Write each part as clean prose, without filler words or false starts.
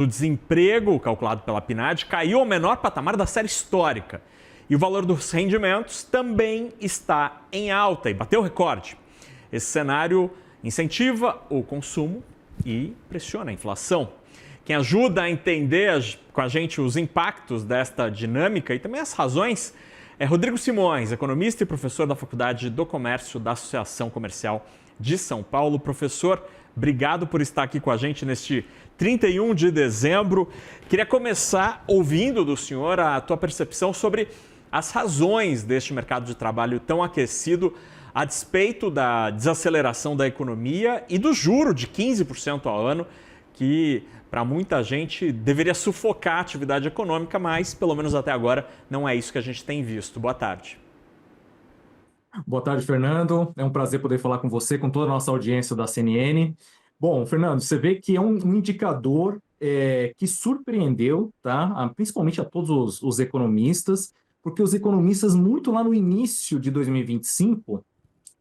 do desemprego, calculado pela PNAD, caiu ao menor patamar da série histórica. E o valor dos rendimentos também está em alta e bateu recorde. Esse cenário incentiva o consumo e pressiona a inflação. Quem ajuda a entender com a gente os impactos desta dinâmica e também as razões é Rodrigo Simões, economista e professor da Faculdade do Comércio da Associação Comercial de São Paulo. Professor, obrigado por estar aqui com a gente neste 31 de dezembro. Queria começar ouvindo do senhor a tua percepção sobre as razões deste mercado de trabalho tão aquecido a despeito da desaceleração da economia e do juro de 15% ao ano, que para muita gente deveria sufocar a atividade econômica, mas pelo menos até agora não é isso que a gente tem visto. Boa tarde. Boa tarde, Fernando. É um prazer poder falar com você, com toda a nossa audiência da CNN. Bom, Fernando, você vê que é um indicador que surpreendeu, tá? Principalmente a todos os economistas, porque os economistas, muito lá no início de 2025,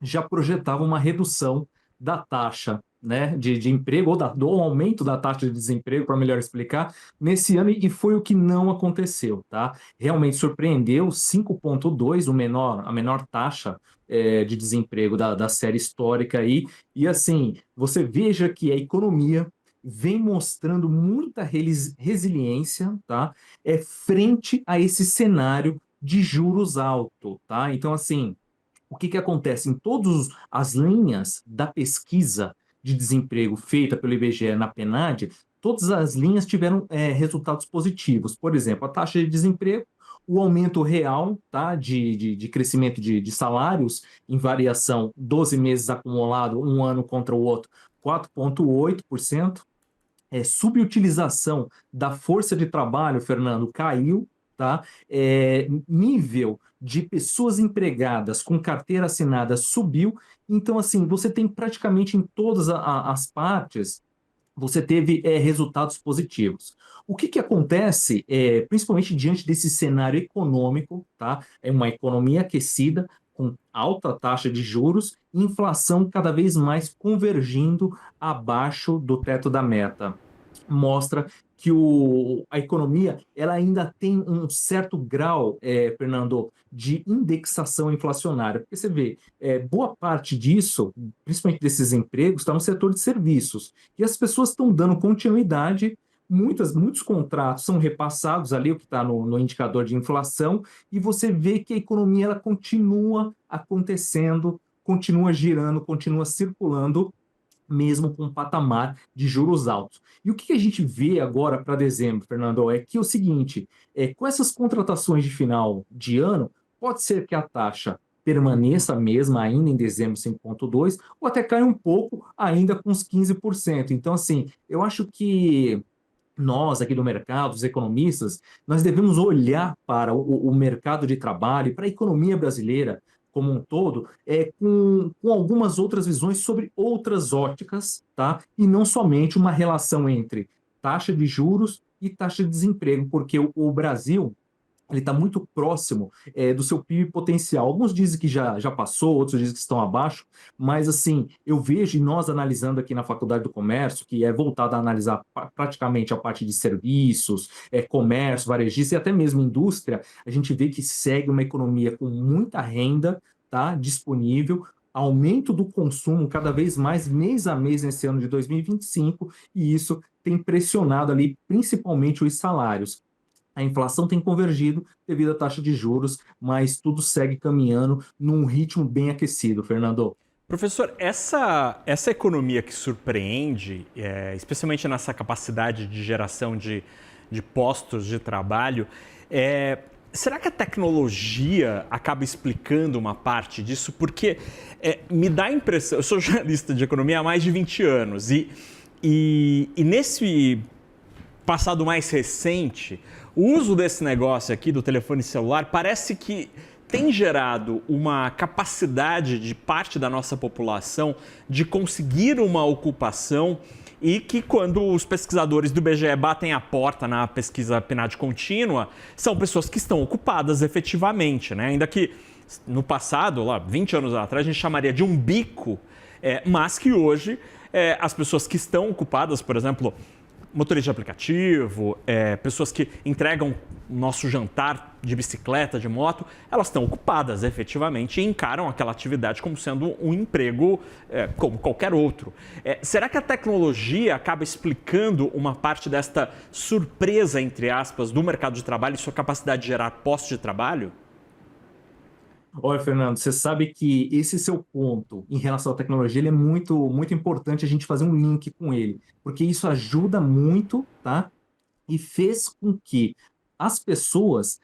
já projetavam uma redução da taxa, né, de emprego, ou do aumento da taxa de desemprego, para melhor explicar, nesse ano, e foi o que não aconteceu, tá? Realmente surpreendeu, 5,2, a menor taxa de desemprego da série histórica aí, e assim, você veja que a economia vem mostrando muita resiliência, tá? Frente a esse cenário de juros altos, tá? Então, assim, o que acontece? Em todas as linhas da pesquisa de desemprego feita pelo IBGE na PNAD, todas as linhas tiveram resultados positivos. Por exemplo, a taxa de desemprego, o aumento real, tá, de crescimento de salários em variação 12 meses acumulado, um ano contra o outro, 4,8%. Subutilização da força de trabalho, Fernando, caiu, tá? Nível de pessoas empregadas com carteira assinada subiu. Então, assim, você tem praticamente em todas as partes, você teve resultados positivos. O que acontece, principalmente diante desse cenário econômico, tá? É uma economia aquecida, com alta taxa de juros, e inflação cada vez mais convergindo abaixo do teto da meta. Mostra que a economia ela ainda tem um certo grau, Fernando, de indexação inflacionária. Porque você vê, boa parte disso, principalmente desses empregos, está no setor de serviços. E as pessoas estão dando continuidade, muitos contratos são repassados ali, o que está no indicador de inflação, e você vê que a economia ela continua acontecendo, continua girando, continua circulando, mesmo com um patamar de juros altos. E o que a gente vê agora para dezembro, Fernando, é que é o seguinte, com essas contratações de final de ano, pode ser que a taxa permaneça a mesma ainda em dezembro 5,2, ou até caia um pouco ainda com uns 15%. Então, assim, eu acho que nós aqui do mercado, os economistas, nós devemos olhar para o mercado de trabalho, para a economia brasileira como um todo, com algumas outras visões sobre outras óticas, tá? E não somente uma relação entre taxa de juros e taxa de desemprego, porque o Brasil ele está muito próximo do seu PIB potencial. Alguns dizem que já passou, outros dizem que estão abaixo, mas assim, eu vejo, e nós analisando aqui na Faculdade do Comércio, que é voltada a analisar praticamente a parte de serviços, comércio, varejista e até mesmo indústria, a gente vê que segue uma economia com muita renda, tá, disponível, aumento do consumo cada vez mais mês a mês nesse ano de 2025, e isso tem pressionado ali principalmente os salários. A inflação tem convergido devido à taxa de juros, mas tudo segue caminhando num ritmo bem aquecido, Fernando. Professor, essa economia que surpreende, especialmente nessa capacidade de geração de postos de trabalho, será que a tecnologia acaba explicando uma parte disso? Porque me dá a impressão, eu sou jornalista de economia há mais de 20 anos e nesse passado mais recente, o uso desse negócio aqui do telefone celular parece que tem gerado uma capacidade de parte da nossa população de conseguir uma ocupação e que quando os pesquisadores do IBGE batem a porta na pesquisa PNAD contínua, são pessoas que estão ocupadas efetivamente, né? Ainda que no passado, lá 20 anos atrás, a gente chamaria de um bico, mas que hoje as pessoas que estão ocupadas, por exemplo, motorista de aplicativo, pessoas que entregam nosso jantar de bicicleta, de moto, elas estão ocupadas efetivamente e encaram aquela atividade como sendo um emprego como qualquer outro. Será que a tecnologia acaba explicando uma parte desta surpresa, entre aspas, do mercado de trabalho e sua capacidade de gerar postos de trabalho? Olha, Fernando, você sabe que esse seu ponto em relação à tecnologia, ele é muito, muito importante a gente fazer um link com ele, porque isso ajuda muito, tá? E fez com que as pessoas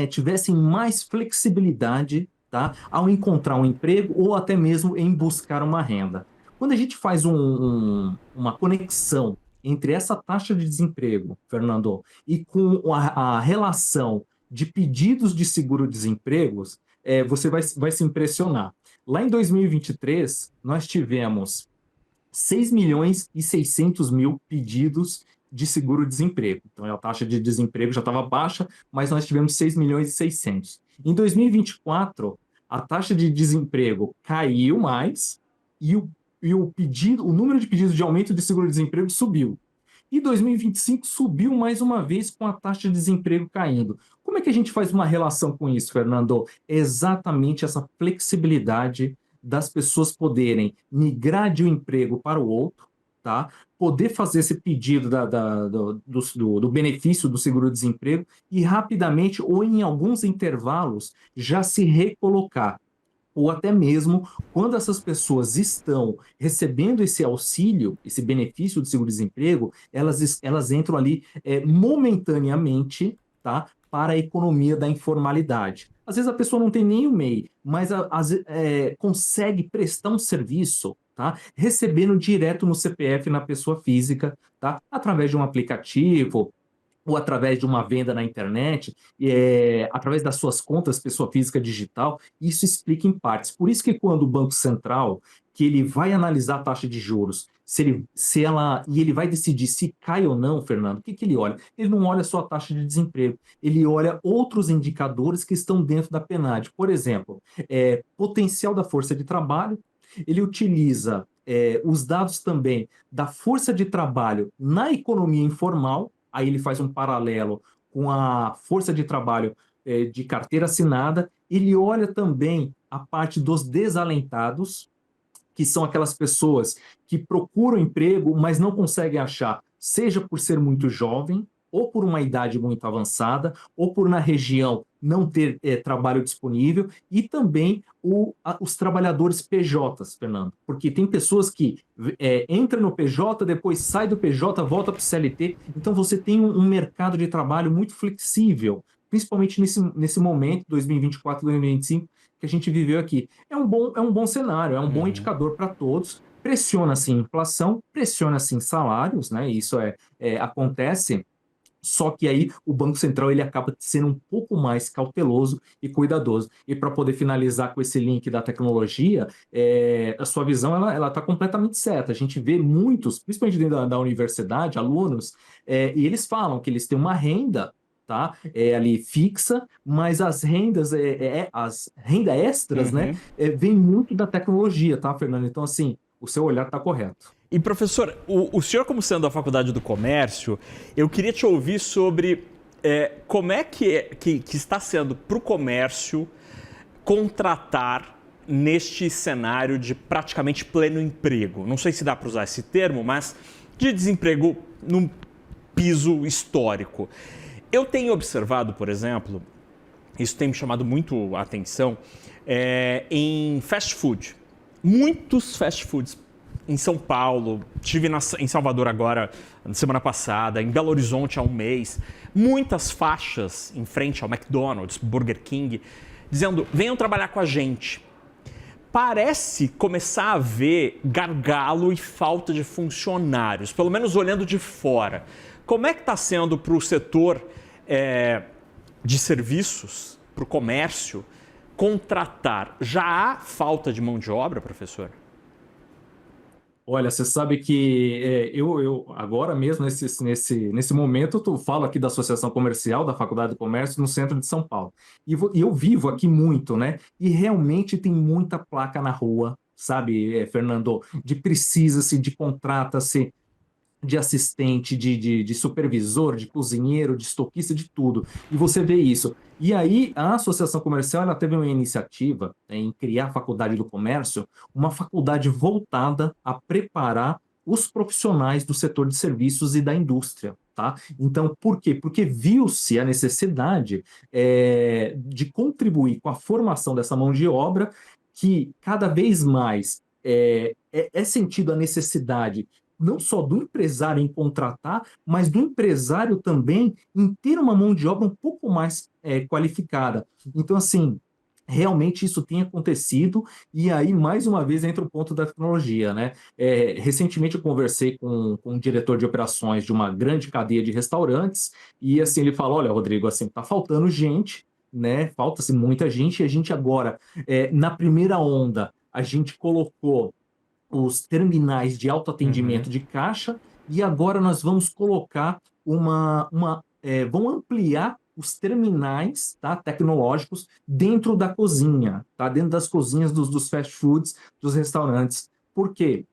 tivessem mais flexibilidade, tá? Ao encontrar um emprego ou até mesmo em buscar uma renda. Quando a gente faz uma conexão entre essa taxa de desemprego, Fernando, e com a relação de pedidos de seguro-desempregos, você vai se impressionar. Lá em 2023, nós tivemos 6 milhões e 600 mil pedidos de seguro-desemprego. Então, a taxa de desemprego já estava baixa, mas nós tivemos 6 milhões e 600. Em 2024, a taxa de desemprego caiu mais e o número de pedidos de aumento de seguro-desemprego subiu. E 2025 subiu mais uma vez com a taxa de desemprego caindo. Como é que a gente faz uma relação com isso, Fernando? É exatamente essa flexibilidade das pessoas poderem migrar de um emprego para o outro, tá? Poder fazer esse pedido do benefício do seguro-desemprego e rapidamente, ou em alguns intervalos, já se recolocar. Ou até mesmo quando essas pessoas estão recebendo esse auxílio, esse benefício do seguro-desemprego, elas entram ali momentaneamente, tá, para a economia da informalidade. Às vezes a pessoa não tem nem o MEI, mas consegue prestar um serviço, tá, recebendo direto no CPF na pessoa física, tá, através de um aplicativo, ou através de uma venda na internet, através das suas contas pessoa física digital, isso explica em partes. Por isso que quando o Banco Central, que ele vai analisar a taxa de juros, e ele vai decidir se cai ou não, Fernando, o que ele olha? Ele não olha só a taxa de desemprego, ele olha outros indicadores que estão dentro da PNAD. Por exemplo, potencial da força de trabalho, ele utiliza os dados também da força de trabalho na economia informal. Aí ele faz um paralelo com a força de trabalho de carteira assinada. Ele olha também a parte dos desalentados, que são aquelas pessoas que procuram emprego, mas não conseguem achar, seja por ser muito jovem, ou por uma idade muito avançada, ou por na região não ter trabalho disponível, e também os trabalhadores PJs, Fernando, porque tem pessoas que entram no PJ, depois sai do PJ, volta para o CLT, então você tem um mercado de trabalho muito flexível, principalmente nesse momento, 2024, 2025, que a gente viveu aqui. É um bom cenário, é um bom indicador para todos, pressiona-se inflação, pressiona-se salários, né? Isso acontece. Só que aí o Banco Central ele acaba sendo um pouco mais cauteloso e cuidadoso. E para poder finalizar com esse link da tecnologia, a sua visão ela está completamente certa. A gente vê muitos, principalmente dentro da universidade, alunos, e eles falam que eles têm uma renda, tá? Ali fixa, mas as rendas, as renda extras, né? Vem muito da tecnologia, tá, Fernando? Então, assim, o seu olhar está correto. E, professor, o senhor, como sendo da Faculdade do Comércio, eu queria te ouvir sobre como é que está sendo para o comércio contratar neste cenário de praticamente pleno emprego. Não sei se dá para usar esse termo, mas de desemprego num piso histórico. Eu tenho observado, por exemplo, isso tem me chamado muito a atenção, em fast food. Muitos fast foods em São Paulo, estive em Salvador agora, na semana passada, em Belo Horizonte há um mês, muitas faixas em frente ao McDonald's, Burger King, dizendo, venham trabalhar com a gente. Parece começar a haver gargalo e falta de funcionários, pelo menos olhando de fora. Como é que está sendo para o setor de serviços, para o comércio, contratar? Já há falta de mão de obra, professor? Olha, você sabe que eu agora mesmo, nesse momento, eu falo aqui da Associação Comercial, da Faculdade do Comércio, no centro de São Paulo. E eu vivo aqui muito, né? E realmente tem muita placa na rua, sabe, Fernando? De precisa-se, de contrata-se. de assistente, de supervisor, de cozinheiro, de estoquista, de tudo. E você vê isso. E aí, a Associação Comercial ela teve uma iniciativa, né, em criar a Faculdade do Comércio, uma faculdade voltada a preparar os profissionais do setor de serviços e da indústria. Tá? Então, por quê? Porque viu-se a necessidade de contribuir com a formação dessa mão de obra, que cada vez mais é sentido a necessidade não só do empresário em contratar, mas do empresário também em ter uma mão de obra um pouco mais qualificada. Então, assim, realmente isso tem acontecido, e aí, mais uma vez, entra o ponto da tecnologia, né? Recentemente eu conversei com um diretor de operações de uma grande cadeia de restaurantes, e assim, ele falou, olha, Rodrigo, assim, tá faltando gente, né? Falta-se muita gente, e a gente agora, na primeira onda, a gente colocou os terminais de Uhum. autoatendimento de caixa, e agora nós vamos colocar vamos ampliar os terminais, tá, tecnológicos dentro da cozinha, tá, dentro das cozinhas dos fast foods, dos restaurantes. Por quê?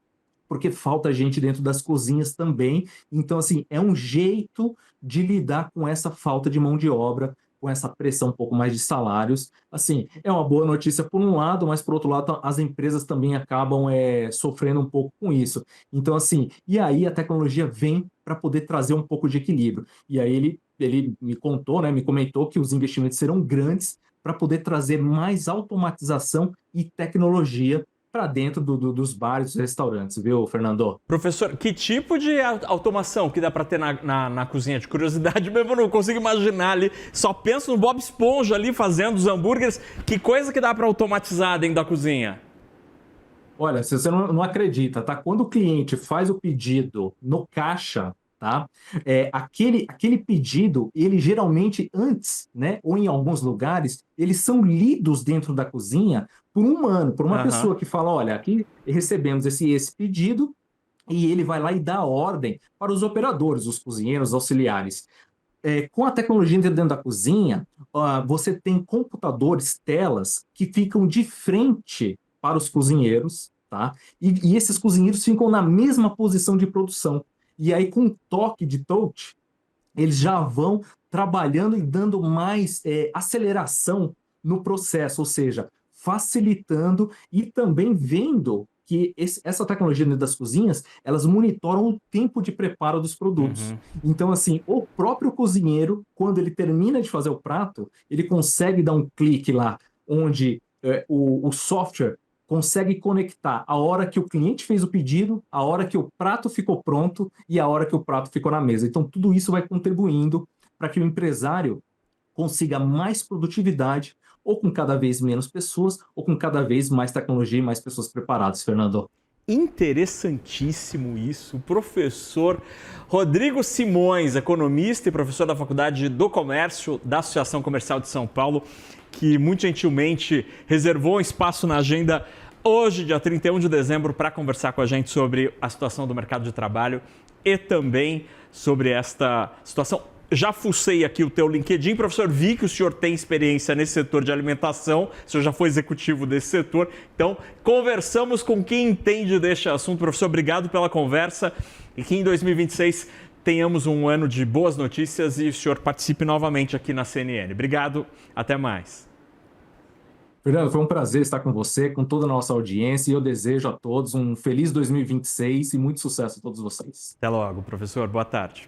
Porque falta gente dentro das cozinhas também. Então, assim, é um jeito de lidar com essa falta de mão de obra, com essa pressão um pouco mais de salários. Assim, é uma boa notícia por um lado, mas por outro lado, as empresas também acabam sofrendo um pouco com isso. Então, assim, e aí a tecnologia vem para poder trazer um pouco de equilíbrio. E aí ele me contou, né, me comentou que os investimentos serão grandes para poder trazer mais automatização e tecnologia para dentro dos bares, dos restaurantes, viu, Fernando? Professor, que tipo de automação que dá para ter na cozinha? De curiosidade mesmo, eu não consigo imaginar ali. Só penso no Bob Esponja ali fazendo os hambúrgueres. Que coisa que dá para automatizar dentro da cozinha? Olha, se você não acredita, tá? Quando o cliente faz o pedido no caixa, tá? Aquele pedido, ele geralmente antes, né? Ou em alguns lugares, eles são lidos dentro da cozinha por um humano, por uma Aham. pessoa que fala, olha, aqui recebemos esse pedido, e ele vai lá e dá ordem para os operadores, os cozinheiros, auxiliares. Com a tecnologia dentro da cozinha, você tem computadores, telas, que ficam de frente para os cozinheiros, tá? E esses cozinheiros ficam na mesma posição de produção. E aí, com um toque de touch, eles já vão trabalhando e dando mais aceleração no processo, ou seja, facilitando e também vendo que essa tecnologia dentro das cozinhas, elas monitoram o tempo de preparo dos produtos. Uhum. Então, assim, o próprio cozinheiro, quando ele termina de fazer o prato, ele consegue dar um clique lá, onde o software consegue conectar a hora que o cliente fez o pedido, a hora que o prato ficou pronto e a hora que o prato ficou na mesa. Então, tudo isso vai contribuindo para que o empresário consiga mais produtividade, ou com cada vez menos pessoas, ou com cada vez mais tecnologia e mais pessoas preparadas, Fernando. Interessantíssimo isso. Professor Rodrigo Simões, economista e professor da Faculdade do Comércio da Associação Comercial de São Paulo, que muito gentilmente reservou um espaço na agenda hoje, dia 31 de dezembro, para conversar com a gente sobre a situação do mercado de trabalho e também sobre esta situação. Já fucei aqui o teu LinkedIn, professor, vi que o senhor tem experiência nesse setor de alimentação, o senhor já foi executivo desse setor, então conversamos com quem entende deste assunto. Professor, obrigado pela conversa e que em 2026 tenhamos um ano de boas notícias e o senhor participe novamente aqui na CNN. Obrigado, até mais. Fernando, foi um prazer estar com você, com toda a nossa audiência, e eu desejo a todos um feliz 2026 e muito sucesso a todos vocês. Até logo, professor, boa tarde.